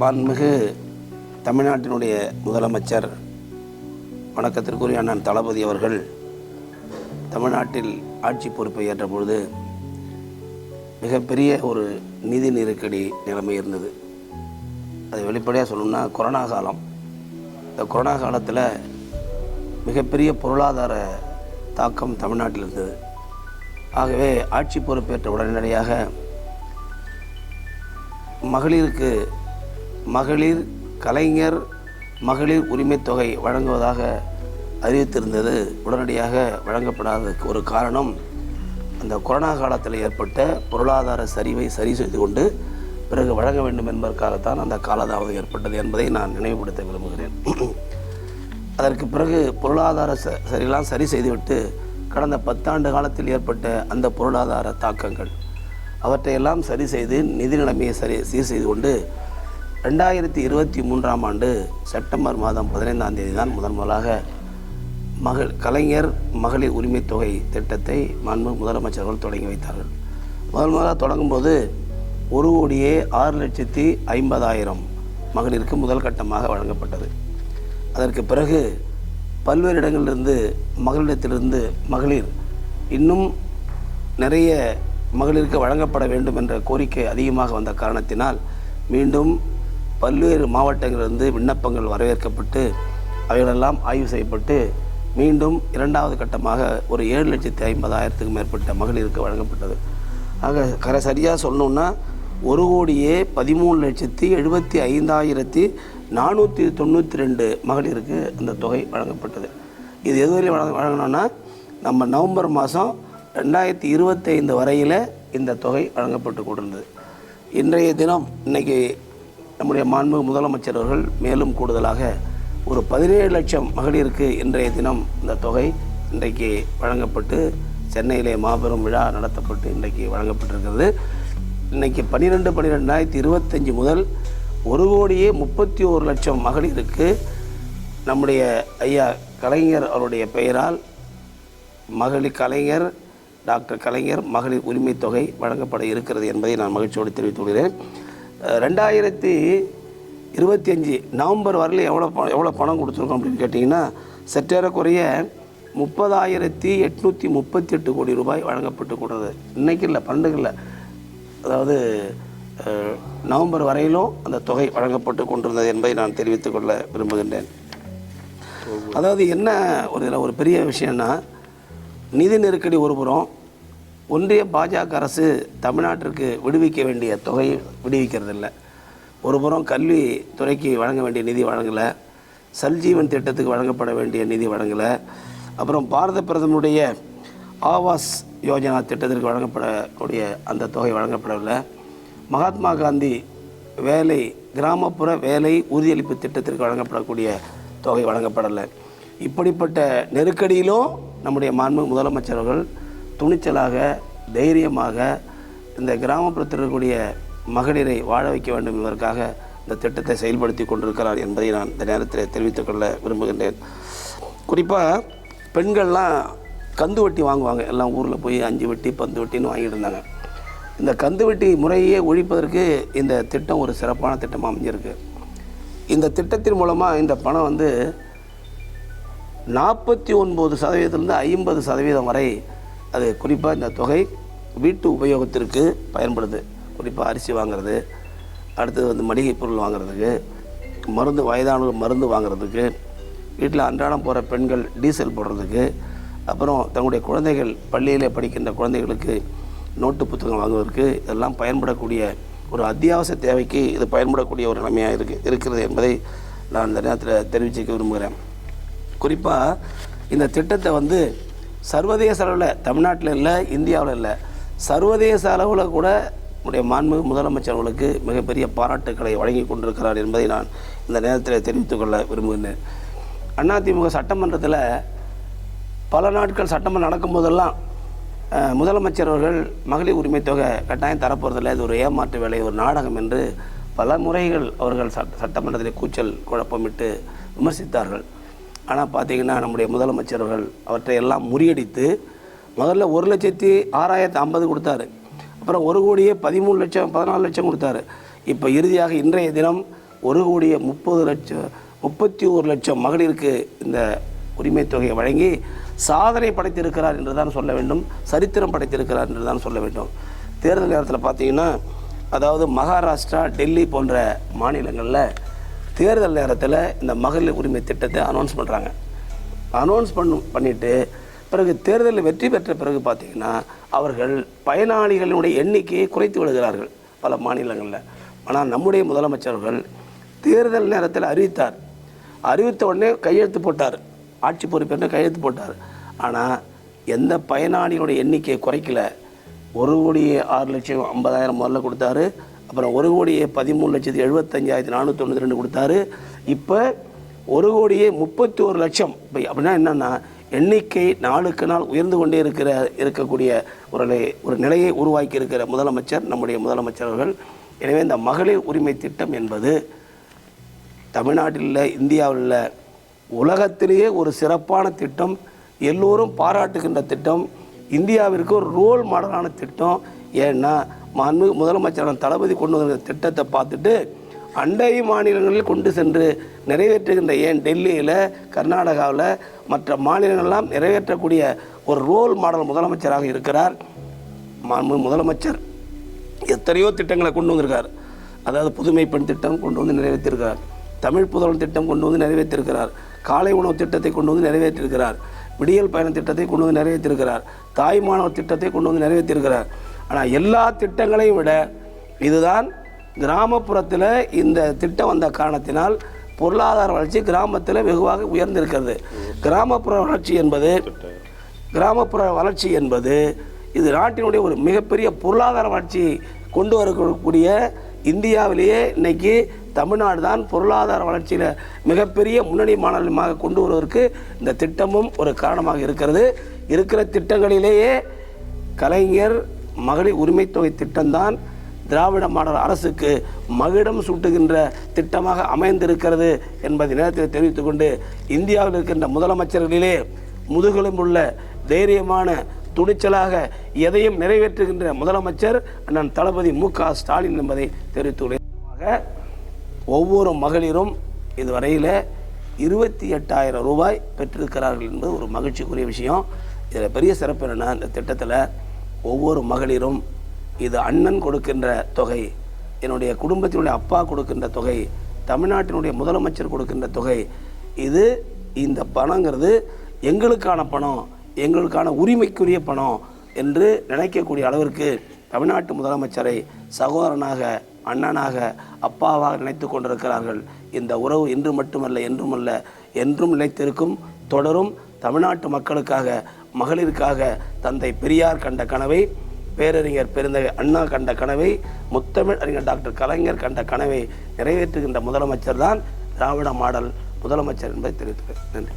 மாண்புமிகு தமிழ்நாட்டினுடைய முதலமைச்சர் வணக்கத்திற்குரிய அண்ணன் தளபதி அவர்கள் தமிழ்நாட்டில் ஆட்சி பொறுப்பை ஏற்ற பொழுது மிகப்பெரிய ஒரு நிதி நெருக்கடி நிலைமை இருந்தது. அது வெளிப்படையாக சொல்லணும்னா கொரோனா காலம். இந்த கொரோனா காலத்தில் மிகப்பெரிய பொருளாதார தாக்கம் தமிழ்நாட்டில் இருந்தது. ஆகவே ஆட்சி பொறுப்பேற்ற உடனடியாக மகளிர் கலைஞர் மகளிர் உரிமைத் தொகை வழங்குவதாக அறிவித்திருந்தது. உடனடியாக வழங்கப்படாததுக்கு ஒரு காரணம் அந்த கொரோனா காலத்தில் ஏற்பட்ட பொருளாதார சரிவை சரி செய்து கொண்டு பிறகு வழங்க வேண்டும் என்பதற்காகத்தான் அந்த காலதாமதம் ஏற்பட்டது என்பதை நான் நினைவுபடுத்த விரும்புகிறேன். அதற்கு பிறகு பொருளாதார சரியெல்லாம் சரி செய்துவிட்டு கடந்த 10 ஆண்டு காலத்தில் ஏற்பட்ட அந்த பொருளாதார தாக்கங்கள் அவற்றையெல்லாம் சரி செய்து நிதி நிலைமையை சீர் செய்து கொண்டு 2023ஆம் ஆண்டு செப்டம்பர் மாதம் 15ஆம் தேதி தான் முதலாக கலைஞர் மகளிர் உரிமைத் தொகை திட்டத்தை மாண்புமிகு முதலமைச்சர்கள் தொடங்கி வைத்தார்கள். முதலாக தொடங்கும்போது 1,06,50,000 மகளிருக்கு முதல் கட்டமாக வழங்கப்பட்டது. அதற்கு பிறகு பல்வேறு இடங்களிலிருந்து மகளிரிடத்திலிருந்து மகளிர் இன்னும் நிறைய மகளிருக்கு வழங்கப்பட வேண்டும் என்ற கோரிக்கை அதிகமாக வந்த காரணத்தினால் மீண்டும் பல்வேறு மாவட்டங்களிலிருந்து விண்ணப்பங்கள் வரவேற்கப்பட்டு அவைகளெல்லாம் ஆய்வு செய்யப்பட்டு மீண்டும் 2வது கட்டமாக ஒரு 7,50,000க்கும் மேற்பட்ட மகளிருக்கு வழங்கப்பட்டது. ஆக சரியாக சொல்லணுன்னா 1,73,75,492 மகளிருக்கு அந்த தொகை வழங்கப்பட்டது. இது எதுவரை வழங்கினோன்னா நம்ம நவம்பர் மாதம் 2025 வரையில் இந்த தொகை வழங்கப்பட்டு கொண்டிருந்தது. இன்றைய தினம் இன்றைக்கி நம்முடைய மாண்புமிகு முதலமைச்சர் அவர்கள் மேலும் கூடுதலாக ஒரு 17 லட்சம் மகளிருக்கு இன்றைய தினம் இந்த தொகை இன்றைக்கு வழங்கப்பட்டு சென்னையிலே மாபெரும் விழா நடத்தப்பட்டு இன்றைக்கு வழங்கப்பட்டிருக்கிறது. இன்றைக்கி 12/12/2025 முதல் 1,31,00,000 மகளிருக்கு நம்முடைய ஐயா கலைஞர் அவருடைய பெயரால் கலைஞர் டாக்டர் கலைஞர் மகளிர் உரிமைத் தொகை வழங்கப்பட இருக்கிறது என்பதை நான் மகிழ்ச்சியோடு தெரிவித்துள்ளேன். 2025 நவம்பர் வரையில் எவ்வளோ பணம் கொடுத்துருக்கோம் அப்படின்னு கேட்டிங்கன்னா சற்றேறக்குறைய 30,838 கோடி ரூபாய் வழங்கப்பட்டு கொடுத்தது. இன்றைக்கி இல்லை, பண்டுகளில், அதாவது நவம்பர் வரையிலும் அந்த தொகை வழங்கப்பட்டு கொண்டிருந்தது என்பதை நான் தெரிவித்துக் கொள்ள விரும்புகின்றேன். அதாவது என்ன இதில் ஒரு பெரிய விஷயம்னா, நிதி நெருக்கடி ஒருபுறம், ஒன்றிய பாஜக அரசு தமிழ்நாட்டிற்கு விடுவிக்க வேண்டிய தொகை விடுவிக்கிறதில்லை. ஒருபுறம் கல்வித்துறைக்கு வழங்க வேண்டிய நிதி வழங்கலை, சல்ஜீவன் திட்டத்துக்கு வழங்கப்பட வேண்டிய நிதி வழங்கலை, அப்புறம் பாரத பிரதமருடைய ஆவாஸ் யோஜனா திட்டத்திற்கு வழங்கப்படக்கூடிய அந்த தொகை வழங்கப்படவில்லை, மகாத்மா காந்தி கிராமப்புற வேலை உறுதியளிப்பு திட்டத்திற்கு வழங்கப்படக்கூடிய தொகை வழங்கப்படலை. இப்படிப்பட்ட நெருக்கடியிலும் நம்முடைய மாண்புமிகு முதலமைச்சர்கள் துணிச்சலாக தைரியமாக இந்த கிராமப்புறத்தில் இருக்கக்கூடிய மகளிரை வாழ வைக்க வேண்டும் என்பதற்காக இந்த திட்டத்தை செயல்படுத்தி கொண்டிருக்கிறார் என்பதை நான் இந்த நேரத்தில் தெரிவித்துக் கொள்ள விரும்புகின்றேன். குறிப்பாக பெண்கள்லாம் கந்து வட்டி வாங்குவாங்க. எல்லாம் ஊரில் போய் 5 வட்டி 10 வட்டின்னு வாங்கிட்டு இருந்தாங்க. இந்த கந்து வட்டி முறையே ஒழிப்பதற்கு இந்த திட்டம் ஒரு சிறப்பான திட்டமாக அமைஞ்சிருக்கு. இந்த திட்டத்தின் மூலமாக இந்த பணம் 49%-50% 50% வரை அது குறிப்பாக இந்த தொகை வீட்டு உபயோகத்திற்கு பயன்படுது. குறிப்பாக அரிசி வாங்குறது, அடுத்தது மளிகை பொருள் வாங்குறதுக்கு, வயதானவர்கள் மருந்து வாங்குறதுக்கு, வீட்டில் அன்றாடம் போகிற பெண்கள் டீசல் போடுறதுக்கு, அப்புறம் தங்களுடைய குழந்தைகள் பள்ளியில் படிக்கின்ற குழந்தைகளுக்கு நோட்டு புத்தகம் வாங்குவதற்கு இதெல்லாம் பயன்படக்கூடிய ஒரு அத்தியாவசிய தேவைக்கு இது பயன்படக்கூடிய ஒரு நிலைமையாக இருக்கிறது என்பதை நான் இந்த நேரத்தில் தெரிவிச்சுக்க விரும்புகிறேன். குறிப்பாக இந்த திட்டத்தை சர்வதேச அளவில், தமிழ்நாட்டில் இல்லை, இந்தியாவில் இல்லை, சர்வதேச அளவில் கூட நம்முடைய மாண்புமிகு முதலமைச்சர்களுக்கு மிகப்பெரிய பாராட்டுக்களை வழங்கி கொண்டிருக்கிறார் என்பதை நான் இந்த நேரத்தில் தெரிவித்துக் கொள்ள விரும்புகிறேன். அதிமுக சட்டமன்றத்தில் பல நாட்கள் சட்டமன்றம் நடக்கும்போதெல்லாம் முதலமைச்சர் அவர்கள் மகளிர் உரிமைத் தொகை கட்டாயம் தரப்போறதில்லை, இது ஒரு ஏமாற்று வேலை, ஒரு நாடகம் என்று பல முறைகள் அவர்கள் சட்டமன்றத்தில் கூச்சல் குழப்பமிட்டு விமர்சித்தார்கள். ஆனால் பார்த்திங்கன்னா நம்முடைய முதலமைச்சர்கள் அவற்றை எல்லாம் முறியடித்து முதல்ல 1,06,050 கொடுத்தாரு. அப்புறம் 1,13,00,000 14 லட்சம் கொடுத்தாரு. இப்போ இறுதியாக இன்றைய தினம் 1,31,00,000 மகளிருக்கு இந்த உரிமை தொகையை வழங்கி சாதனை படைத்திருக்கிறார் என்று தான் சொல்ல வேண்டும், சரித்திரம் படைத்திருக்கிறார் என்று தான் சொல்ல வேண்டும். தேர்தல் நேரத்தில் பார்த்தீங்கன்னா, அதாவது மகாராஷ்டிரா, டெல்லி போன்ற மாநிலங்களில் தேர்தல் நேரத்தில் இந்த மகளிர் உரிமை திட்டத்தை அனௌன்ஸ் பண்ணுறாங்க. அனௌன்ஸ் பண்ணிவிட்டு பிறகு தேர்தலில் வெற்றி பெற்ற பிறகு பார்த்திங்கன்னா அவர்கள் பயனாளிகளினுடைய எண்ணிக்கையை குறைத்து விடுகிறார்கள் பல மாநிலங்களில். ஆனால் நம்முடைய முதலமைச்சர்கள் தேர்தல் நேரத்தில் அறிவித்த உடனே கையெழுத்து போட்டார், ஆட்சி பொறுப்பேற்று கையெழுத்து போட்டார். ஆனால் எந்த பயனாளிகளுடைய எண்ணிக்கையை குறைக்கல. 1,06,50,000 முதல்ல கொடுத்தாரு, அப்புறம் 1,13,75,492 கொடுத்தாரு. இப்போ 1,31,00,000. இப்போ அப்படின்னா என்னென்னா எண்ணிக்கை நாளுக்கு நாள் உயர்ந்து கொண்டே இருக்கக்கூடிய ஒரு நிலையை உருவாக்கி இருக்கிற முதலமைச்சர் நம்முடைய முதலமைச்சர்கள். எனவே இந்த மகளிர் உரிமை திட்டம் என்பது தமிழ்நாட்டில், இந்தியாவில், உலகத்திலேயே ஒரு சிறப்பான திட்டம், எல்லோரும் பாராட்டுகின்ற திட்டம், இந்தியாவிற்கு ஒரு ரோல் மாடலான திட்டம். ஏன்னா முதலமைச்சர் தளபதி கொண்டு வந்த திட்டத்தை பார்த்துட்டு அண்டை மாநிலங்களில் கொண்டு சென்று நிறைவேற்றுகின்ற, ஏன் டெல்லியில், கர்நாடகாவில், மற்ற மாநிலங்களெல்லாம் நிறைவேற்றக்கூடிய ஒரு ரோல் மாடல் முதலமைச்சராக இருக்கிறார். முதலமைச்சர் எத்தனையோ திட்டங்களை கொண்டு வந்திருக்கார். அதாவது புதுமை பெண் திட்டம் கொண்டு வந்து நிறைவேற்றிருக்கிறார், தமிழ் புதல்வன் திட்டம் கொண்டு வந்து நிறைவேற்றிருக்கிறார், காலை உணவு திட்டத்தை கொண்டு வந்து நிறைவேற்றிருக்கிறார், விடியல் பயண திட்டத்தை கொண்டு வந்து நிறைவேற்றிருக்கிறார், தாய் மாணவர் திட்டத்தை கொண்டு வந்து நிறைவேற்றிருக்கிறார். ஆனால் எல்லா திட்டங்களையும் விட இதுதான் கிராமப்புறத்தில் இந்த திட்டம் வந்த காரணத்தினால் பொருளாதார வளர்ச்சி கிராமத்தில் வெகுவாக உயர்ந்திருக்கிறது. கிராமப்புற வளர்ச்சி என்பது இது நாட்டினுடைய ஒரு மிகப்பெரிய பொருளாதார வளர்ச்சியை கொண்டு வரக்கூடிய, இந்தியாவிலேயே இன்னைக்கு தமிழ்நாடு தான் பொருளாதார வளர்ச்சியில் மிகப்பெரிய முன்னணி மாநிலமாக கொண்டு வருவதற்கு இந்த திட்டமும் ஒரு காரணமாக இருக்கிறது. இருக்கிற திட்டங்களிலேயே கலைஞர் மகளிர் உரிமை தொகை திட்டம்தான் திராவிட மாடல் அரசுக்கு மகுடம் சூட்டுகின்ற திட்டமாக அமைந்திருக்கிறது என்பதை நேரத்தில் தெரிவித்துக் கொண்டு, இந்தியாவில் இருக்கின்ற முதலமைச்சர்களிலே முதுகெலும்புள்ள தைரியமான துணிச்சலாக எதையும் நிறைவேற்றுகின்ற முதலமைச்சர் அண்ணன் தளபதி மு.க. ஸ்டாலின் என்பதை தெரிவித்துள்ளேன். ஒவ்வொரு மகளிரும் இதுவரையில் 28,000 ரூபாய் பெற்றிருக்கிறார்கள் என்பது ஒரு மகிழ்ச்சிக்குரிய விஷயம். இதில் பெரிய சிறப்பு என்னென்னா, இந்த திட்டத்தில் ஒவ்வொரு மகளிரும் இது அண்ணன் கொடுக்கின்ற தொகை, என்னுடைய குடும்பத்தினுடைய அப்பா கொடுக்கின்ற தொகை, தமிழ்நாட்டினுடைய முதலமைச்சர் கொடுக்கின்ற தொகை, இந்த பணங்கிறது எங்களுக்கான பணம், எங்களுக்கான உரிமைக்குரிய பணம் என்று நினைக்கக்கூடிய அளவிற்கு தமிழ்நாட்டு முதலமைச்சரை சகோதரனாக, அண்ணனாக, அப்பாவாக நினைத்து கொண்டிருக்கிறார்கள். இந்த உறவு இன்று மட்டுமல்ல, என்றுமல்ல, என்றும் நிலைத்திருக்கும், தொடரும். தமிழ்நாட்டு மக்களுக்காக, மகளிருக்காக தந்தை பெரியார் கண்ட கனவை, பேரறிஞர் பெருந்தகை அண்ணா கண்ட கனவை, முத்தமிழ் அறிஞர் டாக்டர் கலைஞர் கண்ட கனவை நிறைவேற்றுகின்ற முதலமைச்சர் தான் திராவிட மாடல் முதலமைச்சர் என்பதை தெரிவித்துள்ளேன். நன்றி.